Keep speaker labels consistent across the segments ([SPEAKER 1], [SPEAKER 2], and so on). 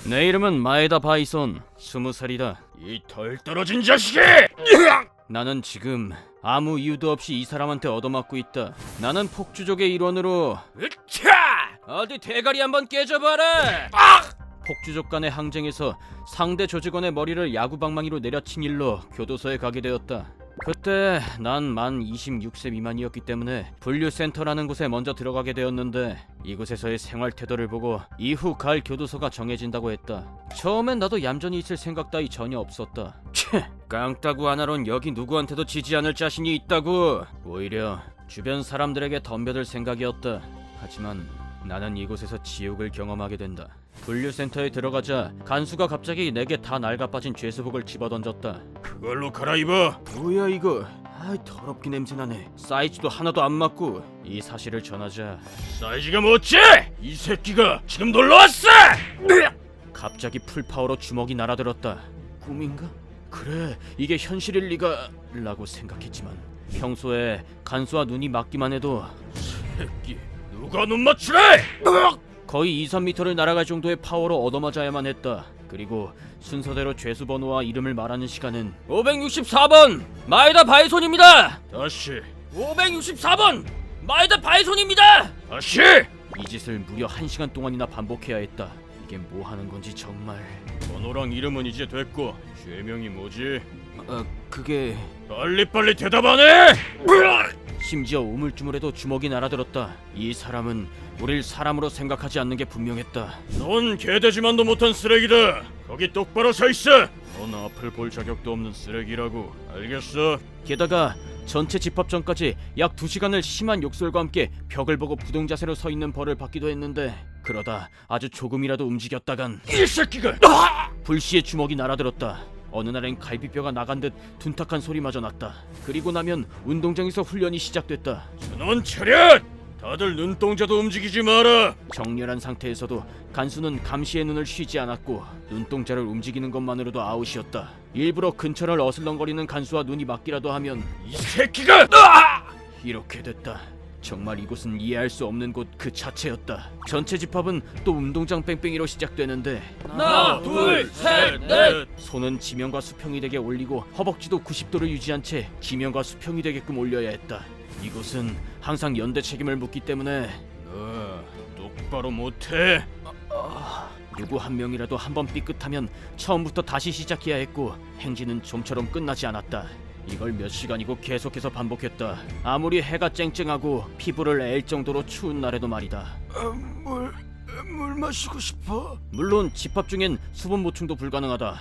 [SPEAKER 1] 내 이름은 마에다 바이손, 20살이다.
[SPEAKER 2] 이 덜 떨어진 자식이!
[SPEAKER 1] 나는 지금 아무 이유도 없이 이 사람한테 얻어맞고 있다. 나는 폭주족의 일원으로
[SPEAKER 2] 으차!
[SPEAKER 1] 어디 대가리 한번 깨져봐라! 폭주족 간의 항쟁에서 상대 조직원의 머리를 야구방망이로 내려친 일로 교도소에 가게 되었다. 그때 난 만 26세 미만이었기 때문에 분류센터라는 곳에 먼저 들어가게 되었는데, 이곳에서의 생활 태도를 보고 이후 갈 교도소가 정해진다고 했다. 처음엔 나도 얌전히 있을 생각 따위 전혀 없었다. 깡따구 하나론 여기 누구한테도 지지 않을 자신이 있다고. 오히려 주변 사람들에게 덤벼들 생각이었다. 하지만 나는 이곳에서 지옥을 경험하게 된다. 분류센터에 들어가자 간수가 갑자기 내게 다 낡아빠진 죄수복을 집어던졌다.
[SPEAKER 2] 그걸로 갈아입어.
[SPEAKER 1] 뭐야 이거? 아이 더럽게 냄새나네. 사이즈도 하나도 안 맞고. 이 사실을 전하자
[SPEAKER 2] 사이즈가 뭐지? 이 새끼가 지금 놀러왔어!
[SPEAKER 1] 갑자기 풀파워로 주먹이 날아들었다. 꿈인가? 그래, 이게 현실일 리가 라고 생각했지만 평소에 간수와 눈이 맞기만 해도
[SPEAKER 2] 새끼, 누가 눈 맞추래?
[SPEAKER 1] 거의 2-3m를 날아갈 정도의 파워로 얻어맞아야만 했다. 그리고 순서대로 죄수 번호와 이름을 말하는 시간은 564번 마에다 바이손입니다.
[SPEAKER 2] 다시
[SPEAKER 1] 564번 마에다 바이손입니다.
[SPEAKER 2] 다시!
[SPEAKER 1] 이 짓을 무려 1시간 동안이나 반복해야 했다. 이게 뭐 하는 건지 정말.
[SPEAKER 2] 번호랑 이름은 이제 됐고 죄명이 뭐지?
[SPEAKER 1] 그게
[SPEAKER 2] 빨리빨리 대답 안 해!
[SPEAKER 1] 심지어 우물쭈물해도 주먹이 날아들었다. 이 사람은 우릴 사람으로 생각하지 않는 게 분명했다.
[SPEAKER 2] 넌 개돼지만도 못한 쓰레기다. 거기 똑바로 서 있어. 넌 앞을 볼 자격도 없는 쓰레기라고. 알겠어?
[SPEAKER 1] 게다가 전체 집합 전까지 약 2시간을 심한 욕설과 함께 벽을 보고 부동 자세로 서 있는 벌을 받기도 했는데, 그러다 아주 조금이라도 움직였다간
[SPEAKER 2] 이 새끼가!
[SPEAKER 1] 불시에 주먹이 날아들었다. 어느 날엔 갈비뼈가 나간 듯 둔탁한 소리마저 났다. 그리고 나면 운동장에서 훈련이 시작됐다.
[SPEAKER 2] 넌 차렷! 다들 눈동자도 움직이지 마라.
[SPEAKER 1] 정렬한 상태에서도 간수는 감시의 눈을 쉬지 않았고 눈동자를 움직이는 것만으로도 아웃이었다. 일부러 근처를 어슬렁거리는 간수와 눈이 맞기라도 하면
[SPEAKER 2] 이 새끼가!
[SPEAKER 1] 이렇게 됐다. 정말 이곳은 이해할 수 없는 곳 그 자체였다. 전체 집합은 또 운동장 뺑뺑이로 시작되는데
[SPEAKER 2] 하나, 둘, 셋, 넷!
[SPEAKER 1] 손은 지면과 수평이 되게 올리고 허벅지도 90도를 유지한 채 지면과 수평이 되게끔 올려야 했다. 이곳은 항상 연대 책임을 묻기 때문에
[SPEAKER 2] 너 똑바로 못해?
[SPEAKER 1] 누구 한 명이라도 한번 삐끗하면 처음부터 다시 시작해야 했고 행진은 좀처럼 끝나지 않았다. 이걸 몇 시간이고 계속해서 반복했다. 아무리 해가 쨍쨍하고 피부를 앨 정도로 추운 날에도 말이다.
[SPEAKER 2] 물 마시고 싶어.
[SPEAKER 1] 물론 집합 중엔 수분 보충도 불가능하다.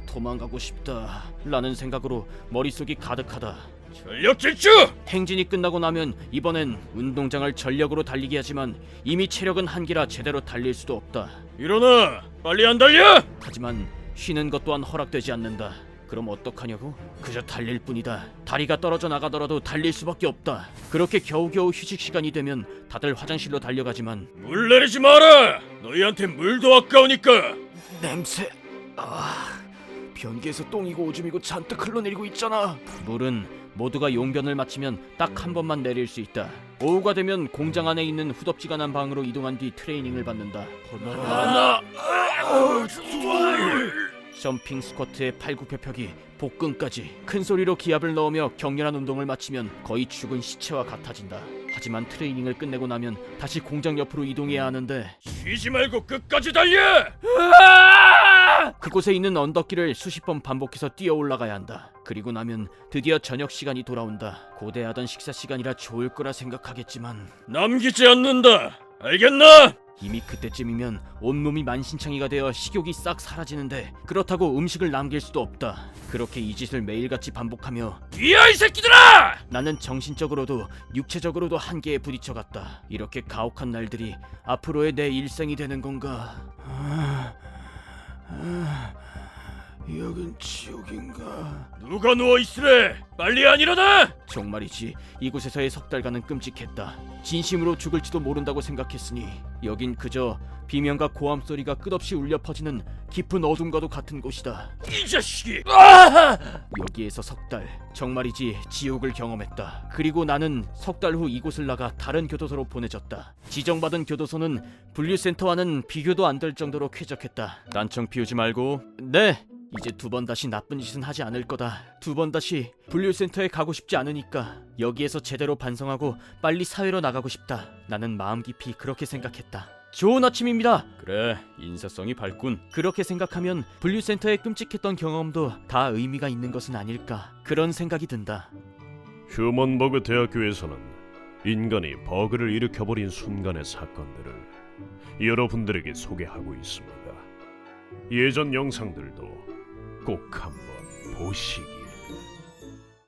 [SPEAKER 1] 도망가고 싶다 라는 생각으로 머릿속이 가득하다.
[SPEAKER 2] 전력 질주!
[SPEAKER 1] 행진이 끝나고 나면 이번엔 운동장을 전력으로 달리게 하지만 이미 체력은 한계라 제대로 달릴 수도 없다.
[SPEAKER 2] 일어나! 빨리 안 달려!
[SPEAKER 1] 하지만 쉬는 것 또한 허락되지 않는다. 그럼 어떡하냐고? 그저 달릴 뿐이다. 다리가 떨어져 나가더라도 달릴 수밖에 없다. 그렇게 겨우겨우 휴식 시간이 되면 다들 화장실로 달려가지만
[SPEAKER 2] 물 내리지 마라! 너희한테 물도 아까우니까!
[SPEAKER 1] 냄새... 변기에서 똥이고 오줌이고 잔뜩 흘러내리고 있잖아. 물은 모두가 용변을 마치면 딱 한 번만 내릴 수 있다. 오후가 되면 공장 안에 있는 후덥지근한 방으로 이동한 뒤 트레이닝을 받는다. 점핑 스쿼트에 팔굽혀펴기, 복근까지 큰 소리로 기합을 넣으며 격렬한 운동을 마치면 거의 죽은 시체와 같아진다. 하지만 트레이닝을 끝내고 나면 다시 공장 옆으로 이동해야 하는데
[SPEAKER 2] 쉬지 말고 끝까지 달려!
[SPEAKER 1] 그곳에 있는 언덕길을 수십 번 반복해서 뛰어 올라가야 한다. 그리고 나면 드디어 저녁 시간이 돌아온다. 고대하던 식사 시간이라 좋을 거라 생각하겠지만
[SPEAKER 2] 남기지 않는다! 알겠나?
[SPEAKER 1] 이미 그때쯤이면 온몸이 만신창이가 되어 식욕이 싹 사라지는데 그렇다고 음식을 남길 수도 없다. 그렇게 이 짓을 매일같이 반복하며
[SPEAKER 2] 뛰어 이 새끼들아!
[SPEAKER 1] 나는 정신적으로도 육체적으로도 한계에 부딪혀갔다. 이렇게 가혹한 날들이 앞으로의 내 일생이 되는 건가? 여긴 지옥인가?
[SPEAKER 2] 누가 누워 있으래? 빨리 안 일어나!
[SPEAKER 1] 정말이지 이곳에서의 석 달간은 끔찍했다. 진심으로 죽을지도 모른다고 생각했으니 여긴 그저 비명과 고함 소리가 끝없이 울려 퍼지는 깊은 어둠과도 같은 곳이다.
[SPEAKER 2] 이 자식이!
[SPEAKER 1] 여기에서 석 달, 정말이지 지옥을 경험했다. 그리고 나는 석 달 후 이곳을 나가 다른 교도소로 보내졌다. 지정받은 교도소는 분류센터와는 비교도 안 될 정도로 쾌적했다. 딴청 피우지 말고. 네. 이제 두 번 다시 나쁜 짓은 하지 않을 거다. 두 번 다시 분류센터에 가고 싶지 않으니까 여기에서 제대로 반성하고 빨리 사회로 나가고 싶다. 나는 마음 깊이 그렇게 생각했다. 좋은 아침입니다. 그래, 인사성이 밝군. 그렇게 생각하면 분류센터의 끔찍했던 경험도 다 의미가 있는 것은 아닐까, 그런 생각이 든다.
[SPEAKER 3] 휴먼버그 대학교에서는 인간이 버그를 일으켜버린 순간의 사건들을 여러분들에게 소개하고 있습니다. 예전 영상들도 꼭 한번 보시기